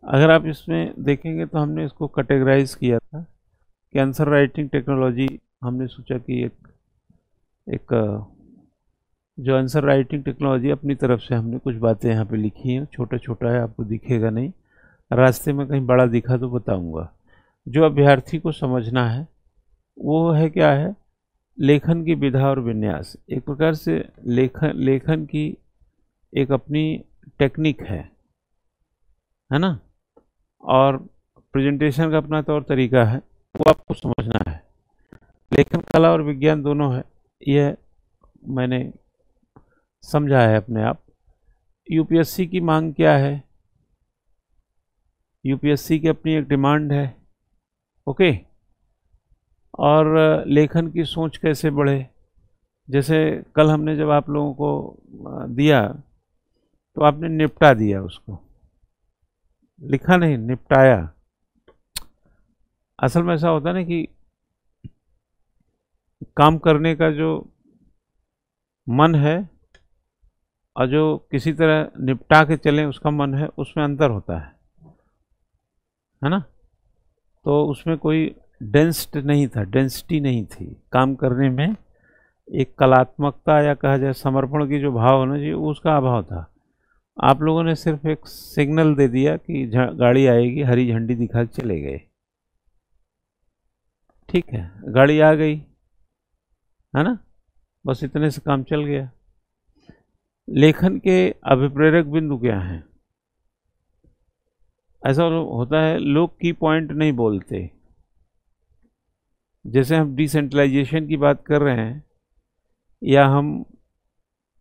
अगर आप इसमें देखेंगे तो हमने इसको कैटेगराइज किया था कि आंसर राइटिंग टेक्नोलॉजी, हमने सोचा कि एक जो आंसर राइटिंग टेक्नोलॉजी अपनी तरफ से हमने कुछ बातें यहाँ पे लिखी हैं। छोटा छोटा है, आपको दिखेगा नहीं, रास्ते में कहीं बड़ा दिखा तो बताऊंगा। जो अभ्यर्थी को समझना है वो है क्या है, लेखन की विधा और विन्यास। एक प्रकार से लेखन की एक अपनी टेक्निक है ना, और प्रेजेंटेशन का अपना तौर तरीका है, वो आपको समझना है। लेखन कला और विज्ञान दोनों है, यह मैंने समझा है अपने आप। यूपीएससी की मांग क्या है, यूपीएससी की अपनी एक डिमांड है, ओके। और लेखन की सोच कैसे बढ़े, जैसे कल हमने जब आप लोगों को दिया तो आपने निपटा दिया उसको, लिखा नहीं, निपटाया। असल में ऐसा होता है ना कि काम करने का जो मन है और जो किसी तरह निपटा के चलें उसका मन है, उसमें अंतर होता है ना। तो उसमें कोई डेंसिटी नहीं थी काम करने में। एक कलात्मकता या कहा जाए समर्पण की जो भाव होना चाहिए उसका अभाव था। आप लोगों ने सिर्फ एक सिग्नल दे दिया कि गाड़ी आएगी, हरी झंडी दिखा के चले गए, ठीक है, गाड़ी आ गई, है ना, बस इतने से काम चल गया। लेखन के अभिप्रेरक बिंदु क्या हैं? ऐसा होता है लोग की पॉइंट नहीं बोलते। जैसे हम डिसेंट्रलाइजेशन की बात कर रहे हैं या हम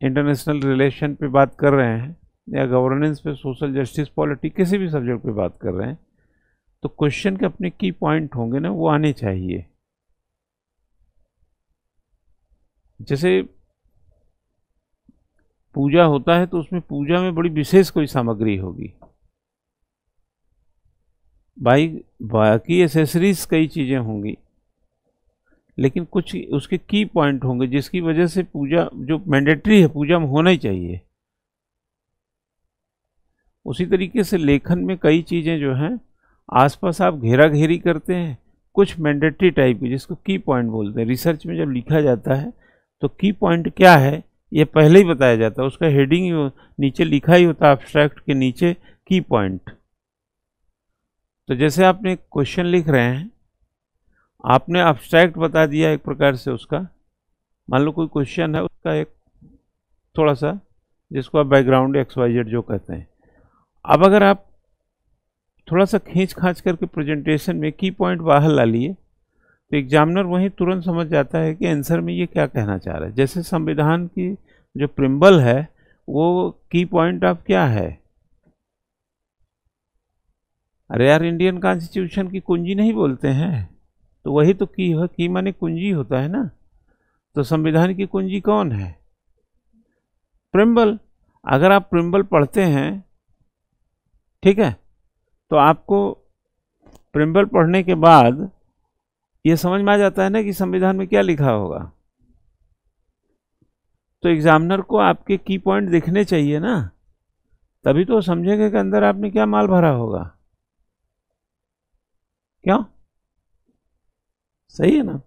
इंटरनेशनल रिलेशन पे बात कर रहे हैं या गवर्नेंस पे, सोशल जस्टिस, पॉलिटिक्स, किसी भी सब्जेक्ट पे बात कर रहे हैं, तो क्वेश्चन के अपने की पॉइंट होंगे ना, वो आने चाहिए। जैसे पूजा होता है तो उसमें पूजा में बड़ी विशेष कोई सामग्री होगी भाई, बाकी एसेसरीज कई चीज़ें होंगी, लेकिन कुछ उसके की पॉइंट होंगे जिसकी वजह से पूजा जो मैंडेटरी है पूजा में होना ही चाहिए। उसी तरीके से लेखन में कई चीज़ें जो हैं आसपास आप घेरा घेरी करते हैं, कुछ मैंडेटरी टाइप की जिसको की पॉइंट बोलते हैं। रिसर्च में जब लिखा जाता है तो की पॉइंट क्या है ये पहले ही बताया जाता है, उसका हेडिंग ही नीचे लिखा ही होता है, एब्स्ट्रैक्ट के नीचे की पॉइंट। तो जैसे आपने क्वेश्चन लिख रहे हैं, आपने एब्स्ट्रैक्ट बता दिया एक प्रकार से उसका, मान लो कोई क्वेश्चन है उसका एक थोड़ा सा, जिसको आप बैकग्राउंड XYZ जो कहते हैं। अब अगर आप थोड़ा सा खींच खांच करके प्रेजेंटेशन में की पॉइंट बाहर ला लिए तो एग्जामिनर वहीं तुरंत समझ जाता है कि आंसर में ये क्या कहना चाह रहा है। जैसे संविधान की जो प्रिम्बल है वो की पॉइंट ऑफ क्या है, अरे यार इंडियन कॉन्स्टिट्यूशन की कुंजी नहीं बोलते हैं, तो वही तो की माने कुंजी होता है ना। तो संविधान की कुंजी कौन है? प्रिम्बल। अगर आप प्रिम्बल पढ़ते हैं, ठीक है, तो आपको प्रिम्बल पढ़ने के बाद ये समझ में आ जाता है ना कि संविधान में क्या लिखा होगा। तो एग्जामिनर को आपके की पॉइंट दिखने चाहिए ना, तभी तो समझेगा कि अंदर आपने क्या माल भरा होगा। क्यों? सही है ना।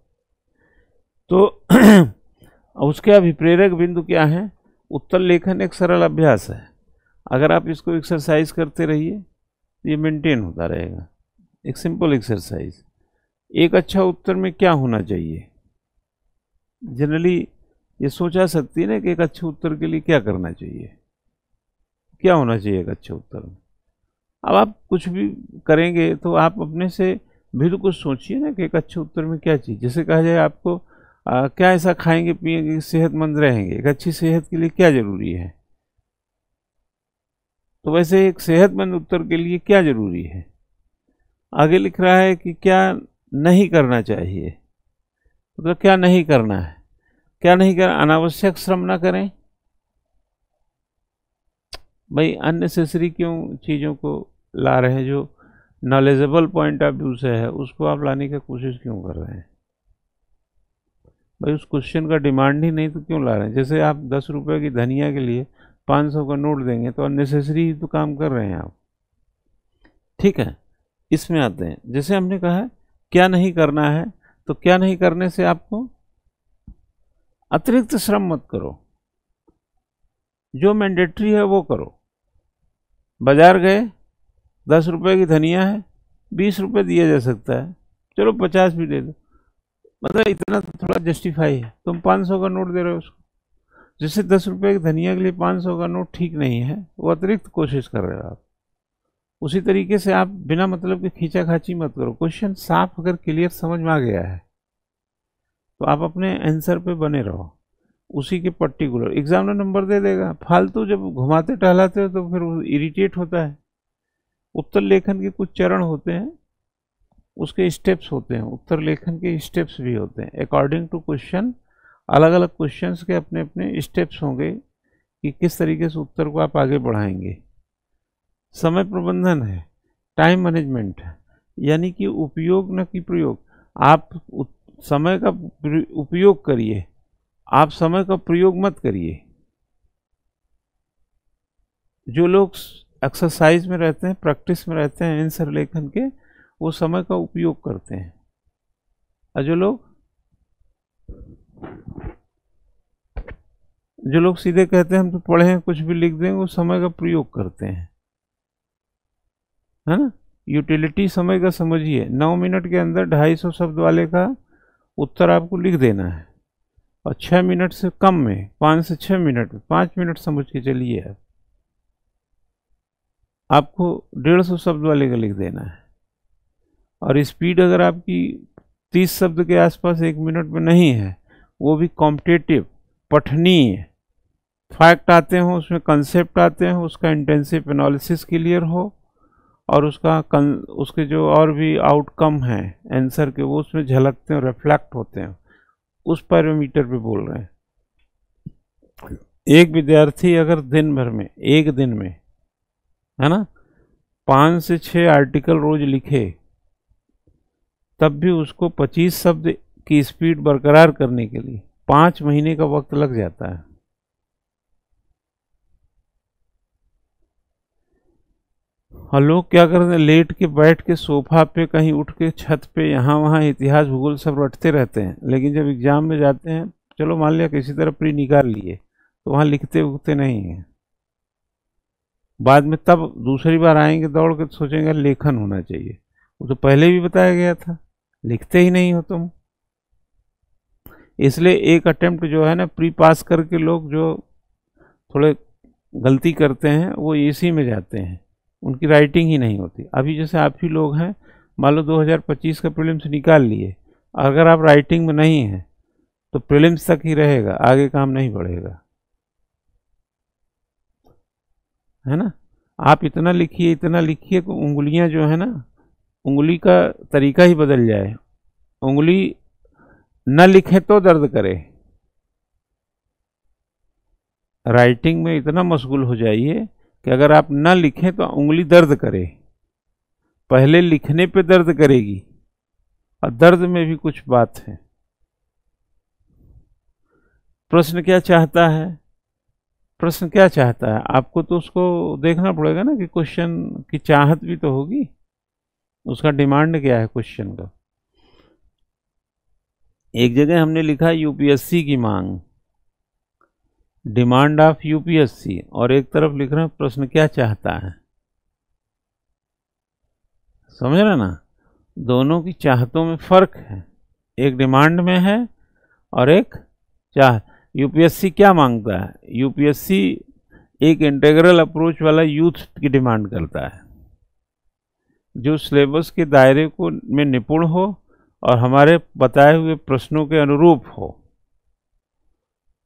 तो उसके अभिप्रेरक बिंदु क्या है? उत्तर लेखन एक सरल अभ्यास है, अगर आप इसको एक्सरसाइज करते रहिए तो ये मेंटेन होता रहेगा। एक सिंपल एक्सरसाइज, एक अच्छा उत्तर में क्या होना चाहिए, जनरली ये सोचा सकती है ना कि एक अच्छे उत्तर के लिए क्या करना चाहिए, क्या होना चाहिए एक अच्छे उत्तर में। अब आप कुछ भी करेंगे तो आप अपने से भी तो कुछ सोचिए ना कि एक अच्छे उत्तर में क्या चाहिए। जैसे कहा जाए आपको क्या ऐसा खाएंगे पिएंगे सेहतमंद रहेंगे, एक अच्छी सेहत के लिए क्या जरूरी है, तो वैसे एक सेहतमंद उत्तर के लिए क्या जरूरी है। आगे लिख रहा है कि क्या नहीं करना चाहिए, मतलब क्या नहीं करना है, क्या नहीं करना, अनावश्यक श्रम ना करें। भाई अननेसेसरी क्यों चीज़ों को ला रहे हैं, जो नॉलेजेबल पॉइंट ऑफ व्यू से है उसको आप लाने की कोशिश क्यों कर रहे हैं। भाई उस क्वेश्चन का डिमांड ही नहीं तो क्यों ला रहे हैं। जैसे आप 10 रुपये की धनिया के लिए 500 का नोट देंगे तो अननेसेसरी तो काम कर रहे हैं आप। ठीक है, इसमें आते हैं। जैसे हमने कहा है क्या नहीं करना है, तो क्या नहीं करने से आपको अतिरिक्त श्रम मत करो, जो मैंडेटरी है वो करो। बाजार गए, 10 रुपए की धनिया है, 20 रुपए दिया जा सकता है, चलो 50 भी दे दो, मतलब इतना तो थोड़ा जस्टिफाई है। तुम 500 का नोट दे रहे हो उसको, जैसे 10 रुपए की धनिया के लिए 500 का नोट ठीक नहीं है, वो अतिरिक्त कोशिश कर रहे हो आप। उसी तरीके से आप बिना मतलब के खींचा खाची मत करो। क्वेश्चन साफ अगर क्लियर समझ में आ गया है तो आप अपने आंसर पे बने रहो, उसी के पर्टिकुलर। एग्जामिनर नंबर दे देगा, फालतू जब घुमाते टहलाते हो तो फिर इरिटेट होता है। उत्तर लेखन के कुछ चरण होते हैं, उसके स्टेप्स होते हैं, उत्तर लेखन के स्टेप्स भी होते हैं। अकॉर्डिंग टू क्वेश्चन, अलग अलग क्वेश्चंस के अपने अपने स्टेप्स होंगे कि किस तरीके से उत्तर को आप आगे बढ़ाएंगे। समय प्रबंधन है, टाइम मैनेजमेंट है, यानी कि उपयोग न कि प्रयोग। आप समय का उपयोग करिए, आप समय का प्रयोग मत करिए। जो लोग एक्सरसाइज में रहते हैं, प्रैक्टिस में रहते हैं आंसर लेखन के, वो समय का उपयोग करते हैं। और जो लोग सीधे कहते हैं हम तो पढ़े हैं कुछ भी लिख देंगे, वो समय का प्रयोग करते हैं, है ना। यूटिलिटी समय का समझिए, 9 मिनट के अंदर 250 शब्द वाले का उत्तर आपको लिख देना है, और 6 मिनट से कम में, 5 से 6 मिनट में, 5 मिनट समझ के चलिए आपको 150 शब्द वाले का लिख देना है। और स्पीड अगर आपकी 30 शब्द के आसपास 1 मिनट में नहीं है, वो भी कॉम्पिटेटिव, पठनीय, फैक्ट आते हो उसमें, कंसेप्ट आते हैं, उसका इंटेंसिव एनालिसिस क्लियर हो, और उसके जो और भी आउटकम हैं आंसर के, वो उसमें झलकते हैं, रिफ्लेक्ट होते हैं, उस पैरामीटर पे बोल रहे हैं। एक विद्यार्थी अगर दिन भर में, एक दिन में, है ना, 5 से 6 आर्टिकल रोज लिखे, तब भी उसको 25 शब्द की स्पीड बरकरार करने के लिए 5 महीने का वक्त लग जाता है। और लोग क्या करते हैं, लेट के बैठ के सोफा पे, कहीं उठ के छत पे, यहाँ वहाँ इतिहास भूगोल सब रटते रहते हैं, लेकिन जब एग्जाम में जाते हैं, चलो मान लिया किसी तरह प्री निकाल लिए, तो वहाँ लिखते उगते नहीं हैं। बाद में तब दूसरी बार आएंगे दौड़ के, तो सोचेंगे लेखन होना चाहिए, वो तो पहले भी बताया गया था, लिखते ही नहीं हो तुम। इसलिए एक अटेम्प्ट जो है ना, प्री पास करके लोग जो थोड़े गलती करते हैं, वो इसी में जाते हैं, उनकी राइटिंग ही नहीं होती। अभी जैसे आप ही लोग हैं, मान लो 2025 का प्रीलिम्स निकाल लिए, अगर आप राइटिंग में नहीं हैं तो प्रीलिम्स तक ही रहेगा, आगे काम नहीं बढ़ेगा, है ना। आप इतना लिखिए, इतना लिखिए कि उंगलियां जो है ना, उंगली का तरीका ही बदल जाए, उंगली न लिखे तो दर्द करे। राइटिंग में इतना मशगूल हो जाइए कि अगर आप न लिखें तो उंगली दर्द करे, पहले लिखने पे दर्द करेगी, और दर्द में भी कुछ बात है। प्रश्न क्या चाहता है, प्रश्न क्या चाहता है, आपको तो उसको देखना पड़ेगा ना कि क्वेश्चन की चाहत भी तो होगी, उसका डिमांड क्या है क्वेश्चन का। एक जगह हमने लिखा यूपीएससी की मांग, डिमांड ऑफ यूपीएससी, और एक तरफ लिख रहे हैं प्रश्न क्या चाहता है। समझ रहे ना, दोनों की चाहतों में फर्क है, एक डिमांड में है और एक चाह। यूपीएससी क्या मांगता है, यूपीएससी एक इंटीग्रल अप्रोच वाला यूथ की डिमांड करता है, जो सिलेबस के दायरे को में निपुण हो और हमारे बताए हुए प्रश्नों के अनुरूप हो,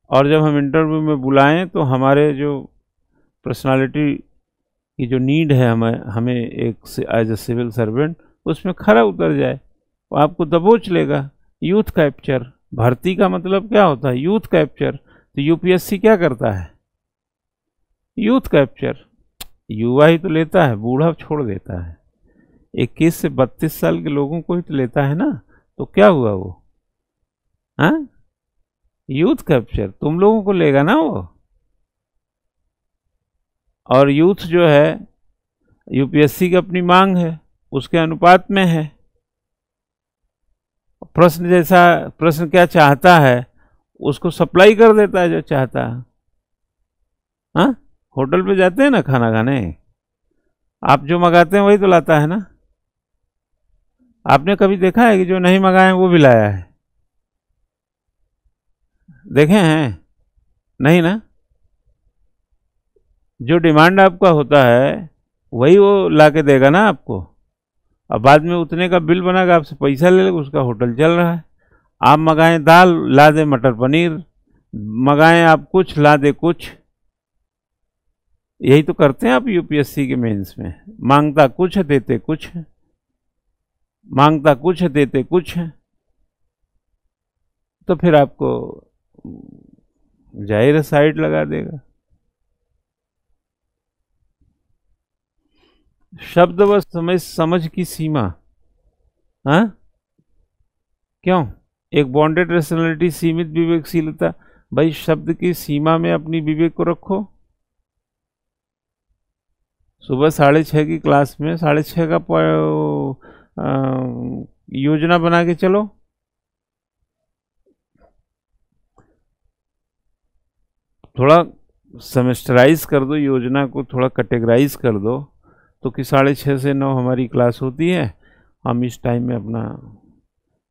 और जब हम इंटरव्यू में बुलाएं तो हमारे जो पर्सनालिटी की जो नीड है, हमें एक एज ए सिविल सर्वेंट, उसमें खरा उतर जाए, वो आपको दबोच लेगा। यूथ कैप्चर, भर्ती का मतलब क्या होता है, यूथ कैप्चर। तो यूपीएससी क्या करता है, यूथ कैप्चर। युवा ही तो लेता है, बूढ़ा छोड़ देता है। 21 से 32 साल के लोगों को ही तो लेता है ना, तो क्या हुआ वो, हाँ, यूथ कैप्चर तुम लोगों को लेगा ना वो। और यूथ जो है, यूपीएससी की अपनी मांग है, उसके अनुपात में है। प्रश्न क्या चाहता है उसको सप्लाई कर देता है जो चाहता है। हाँ, होटल पे जाते हैं ना खाना खाने, आप जो मंगाते हैं वही तो लाता है ना। आपने कभी देखा है कि जो नहीं मंगाए वो भी लाया है? देखे हैं? नहीं ना। जो डिमांड आपका होता है वही वो ला के देगा ना आपको। अब बाद में उतने का बिल बनाकर आपसे पैसा ले लेगा, उसका होटल चल रहा है। आप मंगाएं दाल, ला दे मटर पनीर, मंगाएं आप कुछ, ला दे कुछ। यही तो करते हैं आप यूपीएससी के मेंस में। मांगता कुछ देते कुछ, मांगता कुछ देते कुछ। तो फिर आपको जाहिर है साइड लगा देगा। शब्द व समझ की सीमा। हाँ, क्यों? एक बॉन्डेड रेशनैलिटी, सीमित विवेकशीलता। भाई शब्द की सीमा में अपनी विवेक को रखो। सुबह 6:30 की क्लास में 6:30 का योजना बना के चलो। थोड़ा सेमेस्टराइज कर दो योजना को, थोड़ा कैटेगराइज कर दो, तो कि 6:30 से 9 हमारी क्लास होती है, हम इस टाइम में अपना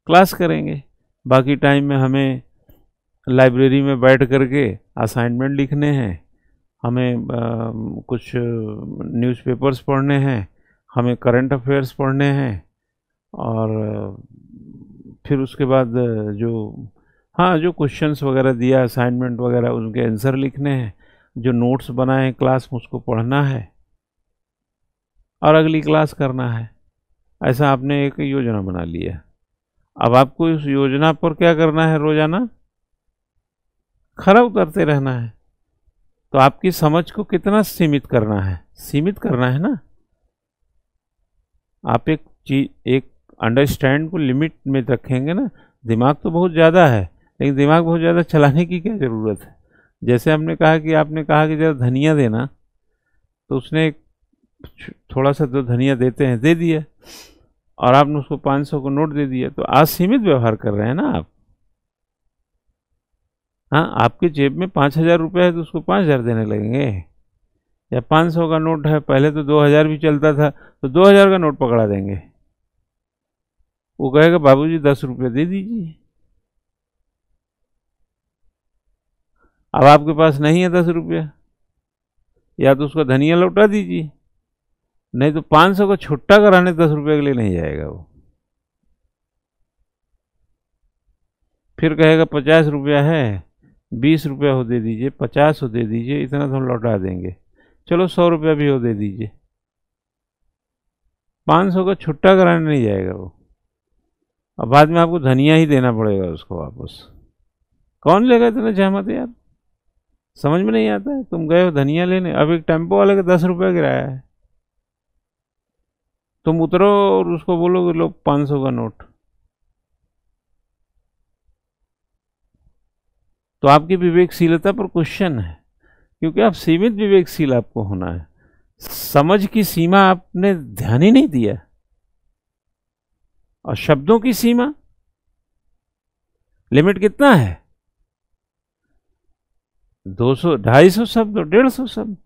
क्लास करेंगे, बाकी टाइम में हमें लाइब्रेरी में बैठ करके असाइनमेंट लिखने हैं, हमें कुछ न्यूज़पेपर्स पढ़ने हैं, हमें करंट अफेयर्स पढ़ने हैं, और फिर उसके बाद जो जो क्वेश्चंस वगैरह दिया, असाइनमेंट वगैरह, उनके आंसर लिखने हैं, जो नोट्स बनाए हैं क्लास में उसको पढ़ना है, और अगली क्लास करना है। ऐसा आपने एक योजना बना लिया। अब आपको इस योजना पर क्या करना है? रोजाना खरा उतरते रहना है। तो आपकी समझ को कितना सीमित करना है? सीमित करना है ना। आप एक अंडरस्टैंड को लिमिट में रखेंगे ना। दिमाग तो बहुत ज़्यादा है, लेकिन दिमाग बहुत ज़्यादा चलाने की क्या ज़रूरत है? जैसे हमने कहा कि आपने कहा कि जरा धनिया देना, तो उसने एक थोड़ा सा जो धनिया देते हैं दे दिया, और आपने उसको 500 को नोट दे दिया। तो आज सीमित व्यवहार कर रहे हैं ना आप। हाँ, आपके जेब में 5,000 रुपये है तो उसको 5,000 देने लगेंगे? या 500 का नोट है, पहले तो 2,000 भी चलता था, तो 2,000 का नोट पकड़ा देंगे। वो कहेगा बाबूजी 10 रुपये दे दीजिए। अब आपके पास नहीं है 10 रुपया, या तो उसका धनिया लौटा दीजिए, नहीं तो 500 का छुट्टा कराने 10 रुपये के लिए नहीं जाएगा वो। फिर कहेगा 50 रुपया है, 20 रुपया हो दे दीजिए, 50 हो दे दीजिए, इतना तो हम लौटा देंगे, चलो 100 रुपया भी हो दे दीजिए। 500 का छुट्टा कराने नहीं जाएगा वो। अब बाद में आपको धनिया ही देना पड़ेगा उसको वापस। कौन लेगा इतना जहमत यार? समझ में नहीं आता है। तुम गए हो धनिया लेने, अब एक टेम्पो वाले का 10 रुपया किराया है, तुम उतरो और उसको बोलोगे लो 500 का नोट। तो आपकी विवेकशीलता पर क्वेश्चन है, क्योंकि आप सीमित विवेकशील आपको होना है। समझ की सीमा आपने ध्यान ही नहीं दिया, और शब्दों की सीमा, लिमिट कितना है? 200, 250 शब्द, 150 शब्द।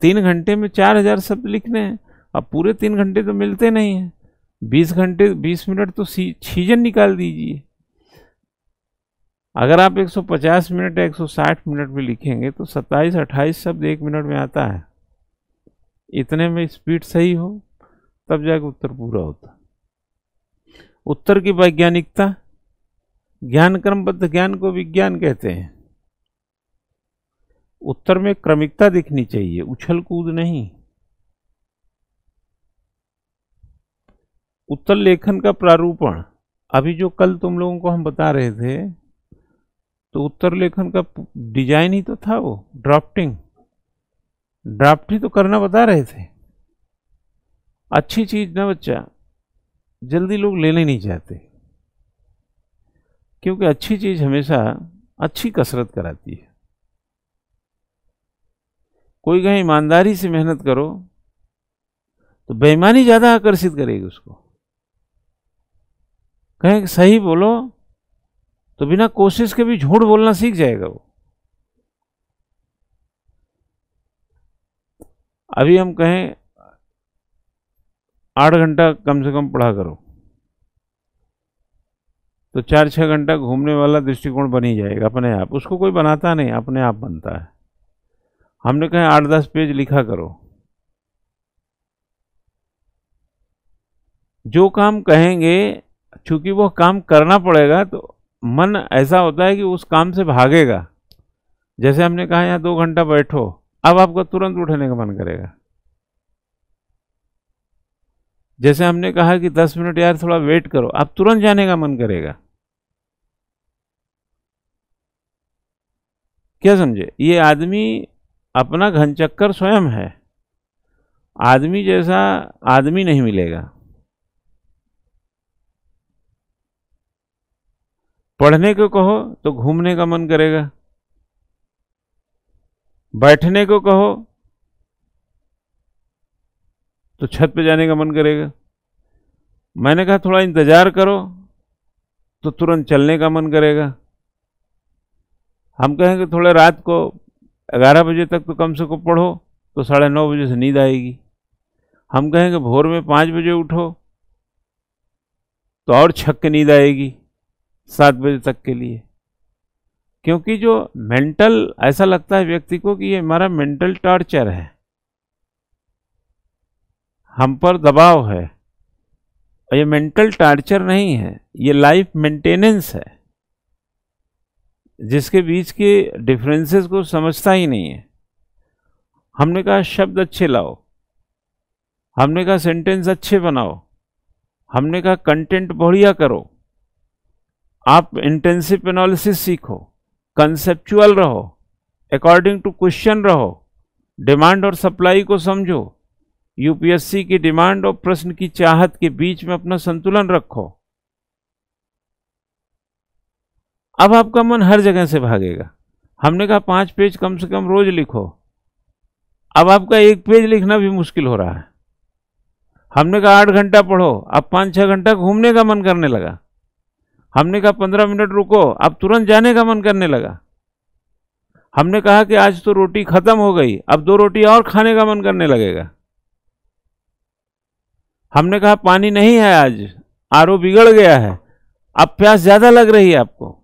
3 घंटे में 4,000 शब्द लिखने हैं। अब पूरे 3 घंटे तो मिलते नहीं हैं, 20 घंटे 20 मिनट तो सीजन निकाल दीजिए। अगर आप 150 मिनट या 160 मिनट में लिखेंगे तो 27-28 शब्द 1 मिनट में आता है। इतने में स्पीड सही हो तब जाके उत्तर पूरा होता। उत्तर की वैज्ञानिकता, ज्ञान क्रमबद्ध ज्ञान को विज्ञान कहते हैं। उत्तर में क्रमिकता दिखनी चाहिए, उछल कूद नहीं। उत्तर लेखन का प्रारूपण, अभी जो कल तुम लोगों को हम बता रहे थे, तो उत्तर लेखन का डिजाइन ही तो था वो, ड्राफ्टिंग। ड्राफ्ट ही तो करना बता रहे थे। अच्छी चीज ना बच्चा, जल्दी लोग लेने नहीं चाहते, क्योंकि अच्छी चीज हमेशा अच्छी कसरत कराती है। कोई कहे ईमानदारी से मेहनत करो, तो बेईमानी ज़्यादा आकर्षित करेगी उसको। कहें कि सही बोलो तो बिना कोशिश के भी झूठ बोलना सीख जाएगा वो। अभी हम कहें 8 घंटा कम से कम पढ़ा करो, तो 4-6 घंटा घूमने वाला दृष्टिकोण बन ही जाएगा अपने आप। उसको कोई बनाता नहीं, अपने आप बनता है। हमने कहा 8-10 पेज लिखा करो। जो काम कहेंगे, चूंकि वो काम करना पड़ेगा, तो मन ऐसा होता है कि उस काम से भागेगा। जैसे हमने कहा यहाँ 2 घंटा बैठो, अब आपको तुरंत उठने का मन करेगा। जैसे हमने कहा कि 10 मिनट यार थोड़ा वेट करो, अब तुरंत जाने का मन करेगा। क्या समझे? ये आदमी अपना घनचक्कर स्वयं है। आदमी जैसा आदमी नहीं मिलेगा। पढ़ने को कहो तो घूमने का मन करेगा, बैठने को कहो तो छत पे जाने का मन करेगा। मैंने कहा थोड़ा इंतजार करो तो तुरंत चलने का मन करेगा। हम कहेंगे थोड़े रात को 11 बजे तक तो कम से कम पढ़ो, तो 9:30 बजे से नींद आएगी। हम कहेंगे भोर में 5 बजे उठो, तो और छक के नींद आएगी 7 बजे तक के लिए। क्योंकि जो मेंटल, ऐसा लगता है व्यक्ति को कि ये हमारा मेंटल टॉर्चर है, हम पर दबाव है। और ये मेंटल टॉर्चर नहीं है, ये लाइफ मेंटेनेंस है, जिसके बीच के डिफरेंसेस को समझता ही नहीं है। हमने कहा शब्द अच्छे लाओ, हमने कहा सेंटेंस अच्छे बनाओ, हमने कहा कंटेंट बढ़िया करो, आप इंटेंसिव एनालिसिस सीखो, कंसेप्चुअल रहो, अकॉर्डिंग टू क्वेश्चन रहो, डिमांड और सप्लाई को समझो, यूपीएससी की डिमांड और प्रश्न की चाहत के बीच में अपना संतुलन रखो। अब आपका मन हर जगह से भागेगा। हमने कहा 5 पेज कम से कम रोज लिखो, अब आपका 1 पेज लिखना भी मुश्किल हो रहा है। हमने कहा 8 घंटा पढ़ो, अब 5-6 घंटा घूमने का मन करने लगा। हमने कहा 15 मिनट रुको, अब तुरंत जाने का मन करने लगा। हमने कहा कि आज तो रोटी खत्म हो गई, अब 2 रोटी और खाने का मन करने लगेगा। हमने कहा पानी नहीं है आज, आरओ बिगड़ गया है, अब प्यास ज्यादा लग रही है आपको।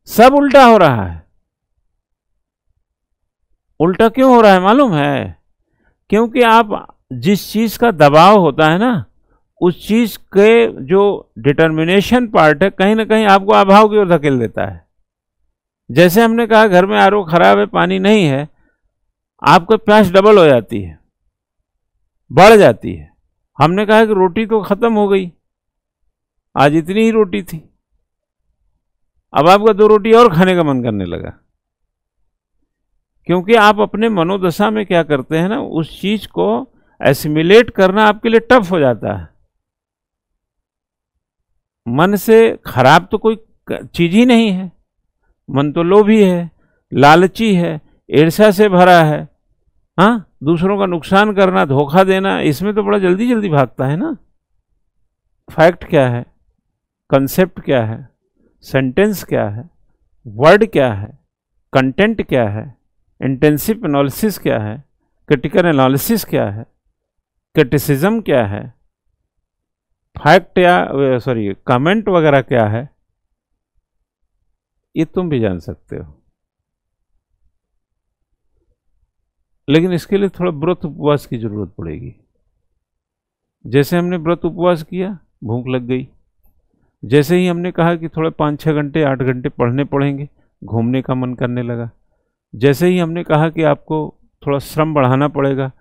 सब उल्टा हो रहा है। उल्टा क्यों हो रहा है मालूम है? क्योंकि आप जिस चीज का दबाव होता है ना, उस चीज के जो डिटर्मिनेशन पार्ट है, कहीं ना कहीं आपको अभाव की ओर धकेल देता है। जैसे हमने कहा घर में आरओ खराब है, पानी नहीं है, आपको प्यास डबल हो जाती है, बढ़ जाती है। हमने कहा कि रोटी तो खत्म हो गई, आज इतनी ही रोटी थी, अब आपका 2 रोटी और खाने का मन करने लगा। क्योंकि आप अपने मनोदशा में क्या करते हैं ना, उस चीज को एसिमिलेट करना आपके लिए टफ हो जाता है। मन से खराब तो कोई चीज ही नहीं है। मन तो लोभी है, लालची है, ईर्ष्या से भरा है, हाँ, दूसरों का नुकसान करना, धोखा देना, इसमें तो बड़ा जल्दी जल्दी भागता है ना। फैक्ट क्या है, कंसेप्ट क्या है, सेंटेंस क्या है, वर्ड क्या है, कंटेंट क्या है, इंटेंसिव एनालिसिस क्या है, क्रिटिकल एनालिसिस क्या है, क्रिटिसिज्म क्या है, फैक्ट या कमेंट वगैरह क्या है, ये तुम भी जान सकते हो। लेकिन इसके लिए थोड़ा व्रत उपवास की जरूरत पड़ेगी। जैसे हमने व्रत उपवास किया, भूख लग गई। जैसे ही हमने कहा कि थोड़ा 5-6 घंटे 8 घंटे पढ़ने पड़ेंगे, घूमने का मन करने लगा। जैसे ही हमने कहा कि आपको थोड़ा श्रम बढ़ाना पड़ेगा,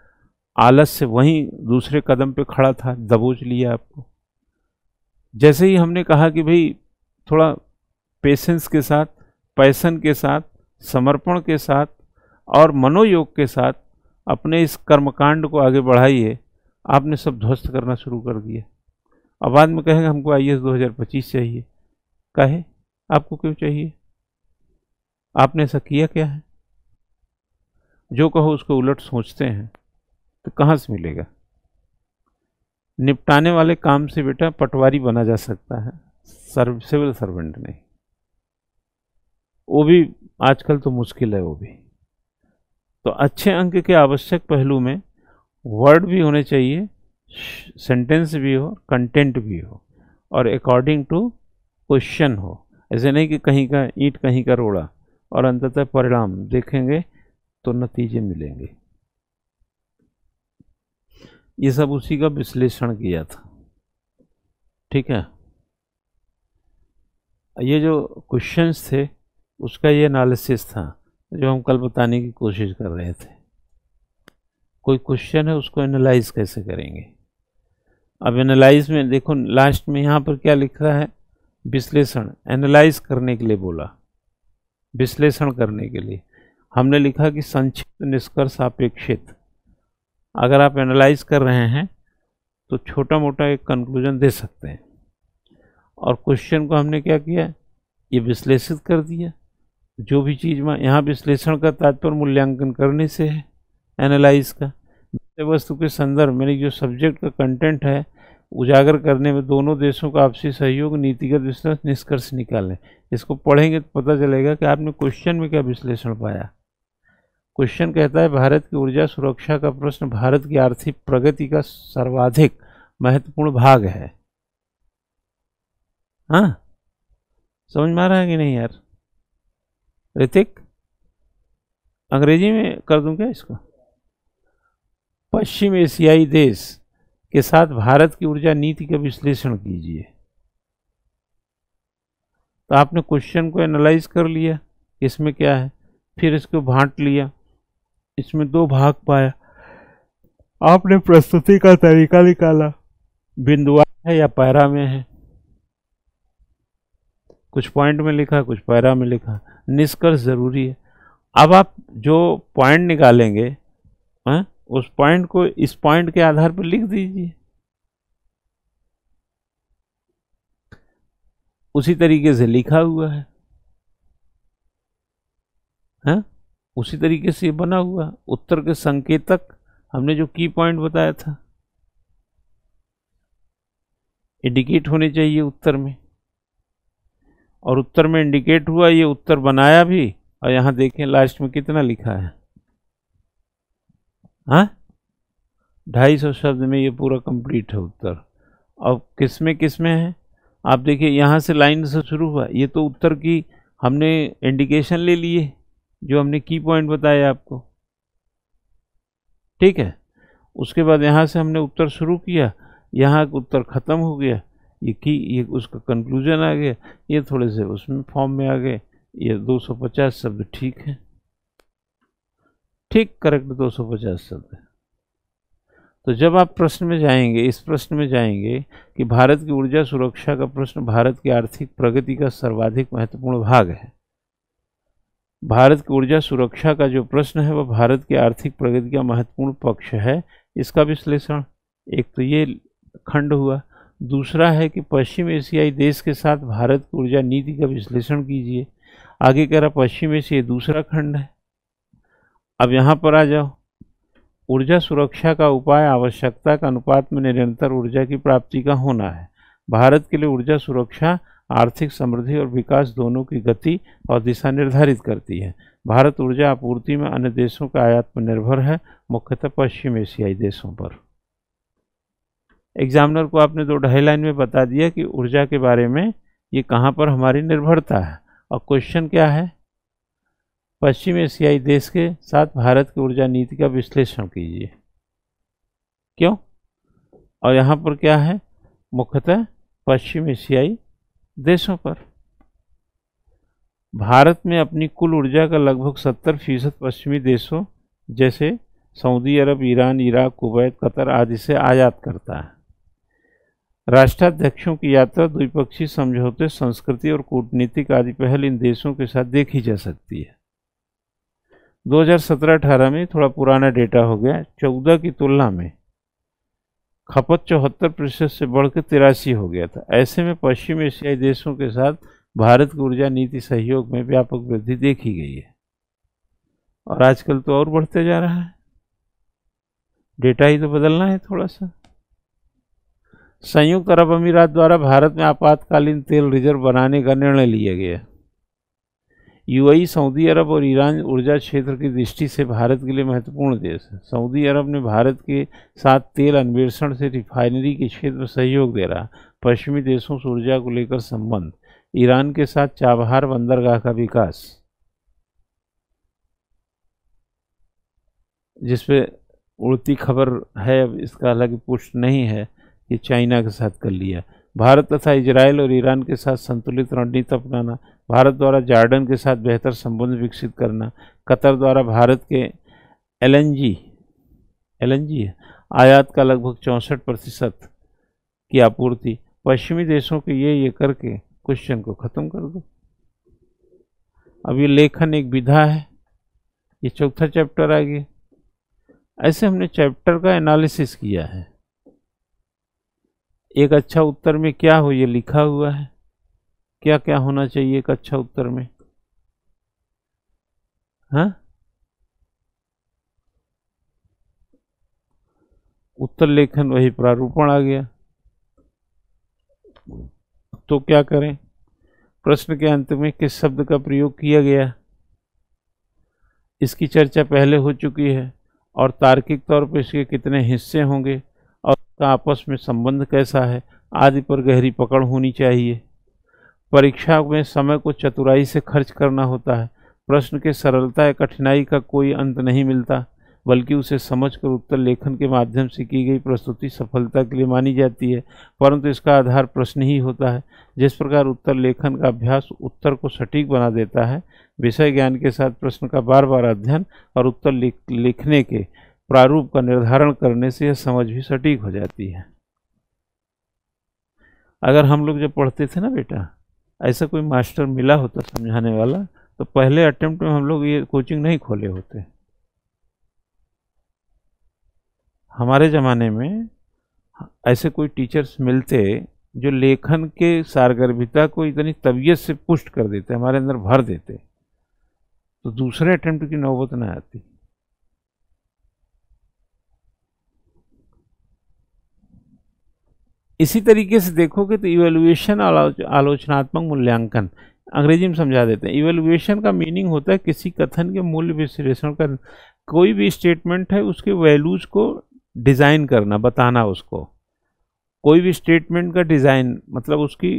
आलस से वहीं दूसरे कदम पे खड़ा था, दबोच लिया आपको। जैसे ही हमने कहा कि भाई थोड़ा पेशेंस के साथ, पैशन के साथ, समर्पण के साथ और मनोयोग के साथ अपने इस कर्मकांड को आगे बढ़ाइए, आपने सब ध्वस्त करना शुरू कर दिया। अब बाद में कहेंगे हमको आईएएस 2025 चाहिए। कहे आपको क्यों चाहिए? आपने ऐसा किया क्या है? जो कहो उसको उलट सोचते हैं, तो कहाँ से मिलेगा? निपटाने वाले काम से बेटा पटवारी बना जा सकता है, सिविल सर्वेंट नहीं। वो भी आजकल तो मुश्किल है वो भी। तो अच्छे अंक के आवश्यक पहलू में वर्ड भी होने चाहिए, सेंटेंस भी हो, कंटेंट भी हो, और अकॉर्डिंग टू क्वेश्चन हो। ऐसे नहीं कि कहीं का ईंट कहीं का रोड़ा, और अंततः परिणाम देखेंगे तो नतीजे मिलेंगे। ये सब उसी का विश्लेषण किया था, ठीक है। ये जो क्वेश्चंस थे उसका ये एनालिसिस था जो हम कल बताने की कोशिश कर रहे थे। कोई क्वेश्चन है उसको एनालाइज कैसे करेंगे। अब एनालाइज में देखो लास्ट में यहाँ पर क्या लिख रहा है, विश्लेषण, एनालाइज करने के लिए बोला, विश्लेषण करने के लिए हमने लिखा कि संक्षिप्त, निष्कर्ष, अपेक्षित। अगर आप एनालाइज कर रहे हैं तो छोटा मोटा एक कंक्लूजन दे सकते हैं। और क्वेश्चन को हमने क्या किया, ये विश्लेषित कर दिया। जो भी चीज़ में यहाँ विश्लेषण का तात्पर्य मूल्यांकन करने से है, एनालाइज का। वस्तु के संदर्भ में जो सब्जेक्ट का कंटेंट है उजागर करने में दोनों देशों का आपसी सहयोग, नीतिगत विश्लेषण, निष्कर्ष निकालें। इसको पढ़ेंगे तो पता चलेगा कि आपने क्वेश्चन में क्या विश्लेषण पाया। क्वेश्चन कहता है भारत की ऊर्जा सुरक्षा का प्रश्न भारत की आर्थिक प्रगति का सर्वाधिक महत्वपूर्ण भाग है। हाँ, समझ में आ रहा है कि नहीं यार? ऋतिक, अंग्रेजी में कर दूं क्या इसको? पश्चिम एशियाई देश के साथ भारत की ऊर्जा नीति का विश्लेषण कीजिए। तो आपने क्वेश्चन को एनालाइज कर लिया, इसमें क्या है, फिर इसको बांट लिया, इसमें दो भाग पाया, आपने प्रस्तुति का तरीका निकाला, बिंदुवार है या पैरा में है, कुछ पॉइंट में लिखा, कुछ पैरा में लिखा। निष्कर्ष जरूरी है। अब आप जो पॉइंट निकालेंगे उस पॉइंट को इस पॉइंट के आधार पर लिख दीजिए। उसी तरीके से लिखा हुआ है, हाँ? उसी तरीके से बना हुआ। उत्तर के संकेतक हमने जो की पॉइंट बताया था इंडिकेट होने चाहिए उत्तर में, और उत्तर में इंडिकेट हुआ, ये उत्तर बनाया भी। और यहां देखें लास्ट में कितना लिखा है, हाँ, 250 शब्द में ये पूरा कंप्लीट है उत्तर। अब किसमें है, आप देखिए यहाँ से लाइन से शुरू हुआ, ये तो उत्तर की हमने इंडिकेशन ले लिए जो हमने की पॉइंट बताया आपको, ठीक है। उसके बाद यहाँ से हमने उत्तर शुरू किया, यहाँ उत्तर खत्म हो गया, ये उसका कंक्लूजन आ गया, ये थोड़े से उसमें फॉर्म में आ गए। ये 250 शब्द ठीक है, ठीक करेक्ट 250 शब्द है। तो जब आप प्रश्न में जाएंगे, इस प्रश्न में जाएंगे कि भारत की ऊर्जा सुरक्षा का प्रश्न भारत की आर्थिक प्रगति का सर्वाधिक महत्वपूर्ण भाग है। भारत की ऊर्जा सुरक्षा का जो प्रश्न है वह भारत की आर्थिक प्रगति का महत्वपूर्ण पक्ष है, इसका विश्लेषण। एक तो ये खंड हुआ। दूसरा है कि पश्चिम एशियाई देश के साथ भारत की ऊर्जा नीति का विश्लेषण कीजिए। आगे कह रहा पश्चिम एशिया दूसरा खंड है। अब यहाँ पर आ जाओ, ऊर्जा सुरक्षा का उपाय आवश्यकता का अनुपात में निरंतर ऊर्जा की प्राप्ति का होना है। भारत के लिए ऊर्जा सुरक्षा आर्थिक समृद्धि और विकास दोनों की गति और दिशा निर्धारित करती है। भारत ऊर्जा आपूर्ति में अन्य देशों का आयात पर निर्भर है, मुख्यतः पश्चिम एशियाई देशों पर। एग्जामिनर को आपने 2-2.5 लाइन में बता दिया कि ऊर्जा के बारे में ये कहाँ पर हमारी निर्भरता है। और क्वेश्चन क्या है, पश्चिम एशियाई देश के साथ भारत की ऊर्जा नीति का विश्लेषण कीजिए। क्यों? और यहाँ पर क्या है, मुख्यतः पश्चिम एशियाई देशों पर। भारत में अपनी कुल ऊर्जा का लगभग 70% पश्चिमी देशों जैसे सऊदी अरब, ईरान, इराक, कुवैत, कतर आदि से आयात करता है। राष्ट्राध्यक्षों की यात्रा, द्विपक्षीय समझौते, संस्कृति और कूटनीतिक आदि पहल इन देशों के साथ देखी जा सकती है। 2017-18 में थोड़ा पुराना डेटा हो गया, 14 की तुलना में खपत 74% से बढ़कर 83 हो गया था। ऐसे में पश्चिम एशियाई देशों के साथ भारत की ऊर्जा नीति सहयोग में व्यापक वृद्धि देखी गई है। और आजकल तो और बढ़ते जा रहा है, डेटा ही तो बदलना है थोड़ा सा। संयुक्त अरब अमीरात द्वारा भारत में आपातकालीन तेल रिजर्व बनाने का निर्णय लिया गया। यूएई सऊदी अरब और ईरान ऊर्जा क्षेत्र की दृष्टि से भारत के लिए महत्वपूर्ण देश है। सऊदी अरब ने भारत के साथ तेल अन्वेषण से रिफाइनरी के क्षेत्र में सहयोग दे रहा। पश्चिमी देशों से ऊर्जा को लेकर संबंध। ईरान के साथ चाबहार बंदरगाह का विकास, जिसपे उड़ती खबर है, अब इसका हालांकि पुष्टि नहीं है कि चाइना के साथ कर लिया। भारत तथा इजराइल और ईरान के साथ संतुलित रणनीति अपनाना। भारत द्वारा जॉर्डन के साथ बेहतर संबंध विकसित करना। कतर द्वारा भारत के एलएनजी आयात का लगभग 64% की आपूर्ति। पश्चिमी देशों के ये करके क्वेश्चन को खत्म कर दो। अब ये लेखन एक विधा है, ये चौथा चैप्टर आ गया। ऐसे हमने चैप्टर का एनालिसिस किया है। एक अच्छा उत्तर में क्या हो ये लिखा हुआ है, क्या क्या होना चाहिए एक अच्छा उत्तर में। हाँ, उत्तर लेखन वही प्रारूपण आ गया। तो क्या करें, प्रश्न के अंत में किस शब्द का प्रयोग किया गया, इसकी चर्चा पहले हो चुकी है। और तार्किक तौर पर इसके कितने हिस्से होंगे और उसका आपस में संबंध कैसा है आदि पर गहरी पकड़ होनी चाहिए। परीक्षा में समय को चतुराई से खर्च करना होता है। प्रश्न के सरलता या कठिनाई का कोई अंत नहीं मिलता, बल्कि उसे समझकर उत्तर लेखन के माध्यम से की गई प्रस्तुति सफलता के लिए मानी जाती है। परंतु इसका आधार प्रश्न ही होता है। जिस प्रकार उत्तर लेखन का अभ्यास उत्तर को सटीक बना देता है, विषय ज्ञान के साथ प्रश्न का बार बार अध्ययन और उत्तर लिखने के प्रारूप का निर्धारण करने से यह समझ भी सटीक हो जाती है। अगर हम लोग जब पढ़ते थे ना बेटा, ऐसा कोई मास्टर मिला होता समझाने वाला, तो पहले अटेम्प्ट में हम लोग ये कोचिंग नहीं खोले होते। हमारे ज़माने में ऐसे कोई टीचर्स मिलते जो लेखन के सारगर्भिता को इतनी तबीयत से पुष्ट कर देते, हमारे अंदर भर देते, तो दूसरे अटेम्प्ट की नौबत न आती। इसी तरीके से देखोगे तो इवैल्यूएशन, आलोचनात्मक मूल्यांकन, अंग्रेजी में समझा देते हैं। इवैल्यूएशन का मीनिंग होता है किसी कथन के मूल्य विश्लेषण का। कोई भी स्टेटमेंट है उसके वैल्यूज को डिज़ाइन करना, बताना उसको। कोई भी स्टेटमेंट का डिज़ाइन मतलब उसकी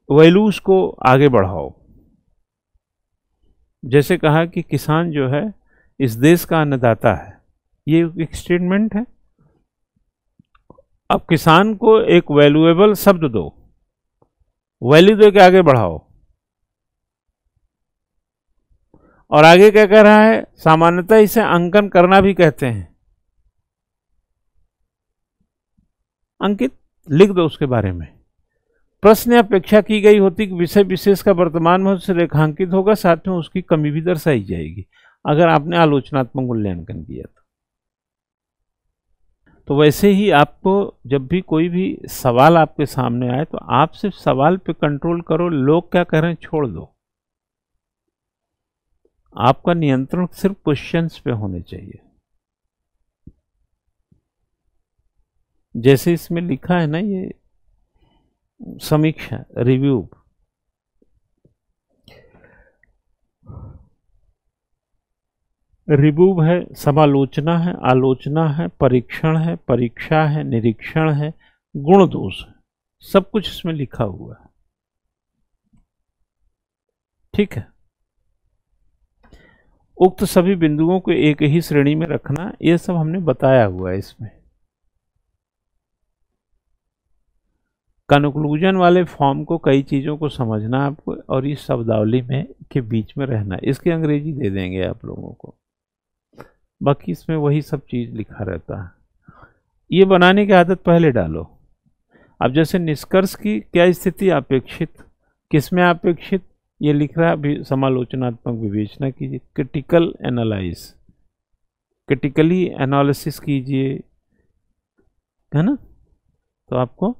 वैल्यूज को आगे बढ़ाओ। जैसे कहा कि किसान जो है इस देश का अन्नदाता है, ये एक स्टेटमेंट है। अब किसान को एक वैल्यूएबल शब्द दो, वैल्यू दे के आगे बढ़ाओ। और आगे क्या कह रहा है, सामान्यतः इसे अंकन करना भी कहते हैं। अंकित लिख दो उसके बारे में। प्रश्न अपेक्षा की गई होती कि विषय विशेष का वर्तमान में उससे रेखांकित होगा, साथ में उसकी कमी भी दर्शाई जाएगी अगर आपने आलोचनात्मक मूल्यांकन किया तो वैसे ही आपको जब भी कोई भी सवाल आपके सामने आए तो आप सिर्फ सवाल पे कंट्रोल करो, लोग क्या कह रहे हैं छोड़ दो। आपका नियंत्रण सिर्फ क्वेश्चंस पे होने चाहिए। जैसे इसमें लिखा है ना, ये समीक्षा, रिव्यू, रिव्यू है, समालोचना है, आलोचना है, परीक्षण है, परीक्षा है, निरीक्षण है, गुण दोष है, सब कुछ इसमें लिखा हुआ है। ठीक है, उक्त सभी बिंदुओं को एक ही श्रेणी में रखना, यह सब हमने बताया हुआ है इसमें। कंक्लूजन वाले फॉर्म को, कई चीज़ों को समझना आपको और इस शब्दावली में के बीच में रहना। इसकी अंग्रेजी दे देंगे आप लोगों को, बाकी इसमें वही सब चीज़ लिखा रहता है। ये बनाने की आदत पहले डालो। अब जैसे निष्कर्ष की क्या स्थिति, अपेक्षित, किसमें अपेक्षित, ये लिख रहा है समालोचनात्मक विवेचना कीजिए, क्रिटिकल एनालाइज, क्रिटिकली एनालिसिस कीजिए, है ना। तो आपको